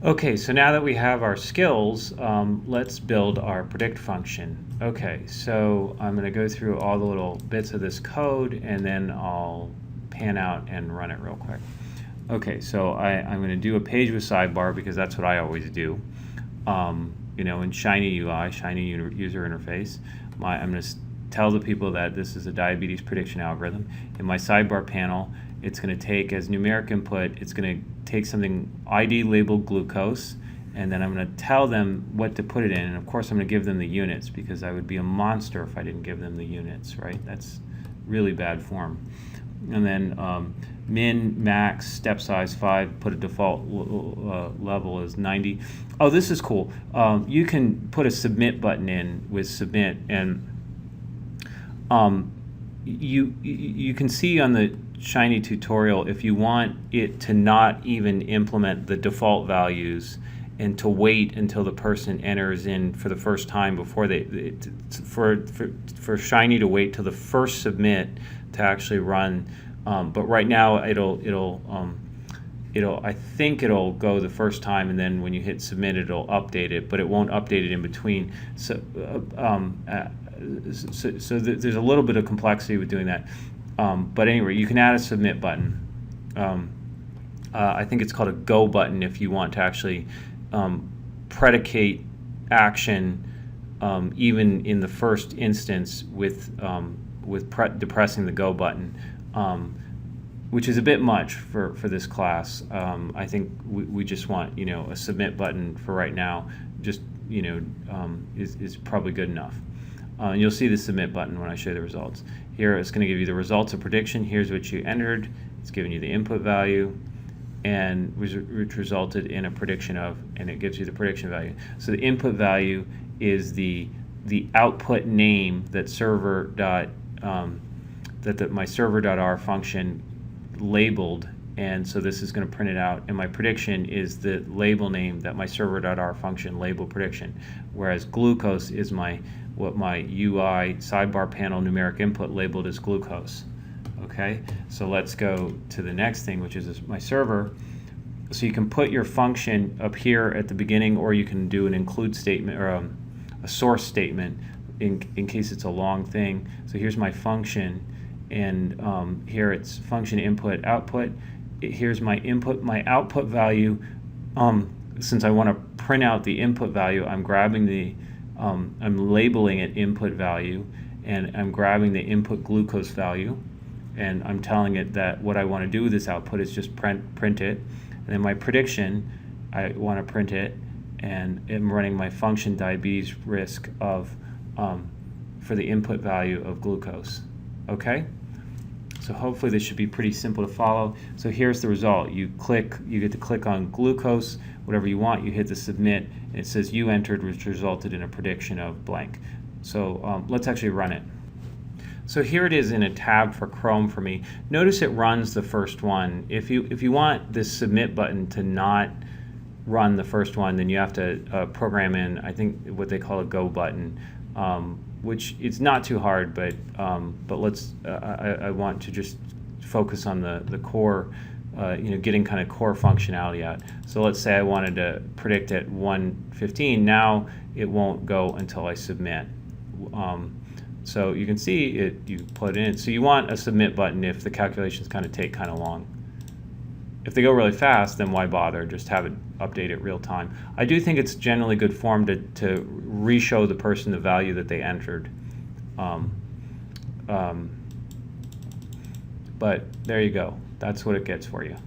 Okay, so now that we have our skills, let's build our predict function. Okay, so I'm going to go through all the little bits of this code and then I'll pan out and run it real quick. Okay, so I'm going to do a page with sidebar because that's what I always do. You know, in Shiny UI, Shiny User Interface, I'm going to tell the people that this is a diabetes prediction algorithm. In my sidebar panel, it's going to take as numeric input, it's going to take something ID labeled glucose, and then I'm going to tell them what to put it in. And of course, I'm going to give them the units because I would be a monster if I didn't give them the units, right? That's really bad form. And then min, max, step size 5, put a default level as 90. Oh, this is cool. You can put a submit button in with submit, and you can see on the Shiny tutorial if you want it to not even implement the default values and to wait until the person enters in for the first time before for Shiny to wait till the first submit to actually run. But right now I think it'll go the first time, and then when you hit submit it'll update it, but it won't update it in between. So there's a little bit of complexity with doing that. But anyway, you can add a submit button. I think it's called a go button if you want to actually predicate action even in the first instance with depressing the go button, which is a bit much for this class. I think we just want, you know, a submit button for right now. Just, you know, is probably good enough. And you'll see the submit button when I show you the results. Here it's going to give you the results of prediction. Here's what you entered. It's giving you the input value, and which resulted in a prediction of, and it gives you the prediction value. So the input value is the output name that my server.r function labeled, and so this is going to print it out. And my prediction is the label name that my server.r function labeled prediction, whereas glucose is what my UI sidebar panel numeric input labeled as glucose. Okay, so let's go to the next thing, which is my server. So you can put your function up here at the beginning, or you can do an include statement or a source statement in case it's a long thing. So here's my function, and here it's function input output. Here's my input, my output value. Since I want to print out the input value, I'm grabbing I'm labeling it input value, and I'm grabbing the input glucose value, and I'm telling it that what I want to do with this output is just print it. And then my prediction, I want to print it, and I'm running my function diabetes risk of for the input value of glucose. Okay? So hopefully this should be pretty simple to follow. So here's the result. You get to click on glucose, whatever you want, you hit the submit, and it says you entered, which resulted in a prediction of blank. So let's actually run it. So here it is in a tab for Chrome for me. Notice it runs the first one. If you want this submit button to not run the first one, then you have to program in, I think, what they call a go button, which it's not too hard, but let's I want to just focus on the core, you know, getting kind of core functionality out. So let's say I wanted to predict at 1:15. Now it won't go until I submit. So you can see it. You put it in. So you want a submit button if the calculations take kind of long. If they go really fast, then why bother? Just have it update it real time. I do think it's generally good form to re-show the person the value that they entered. But there you go. That's what it gets for you.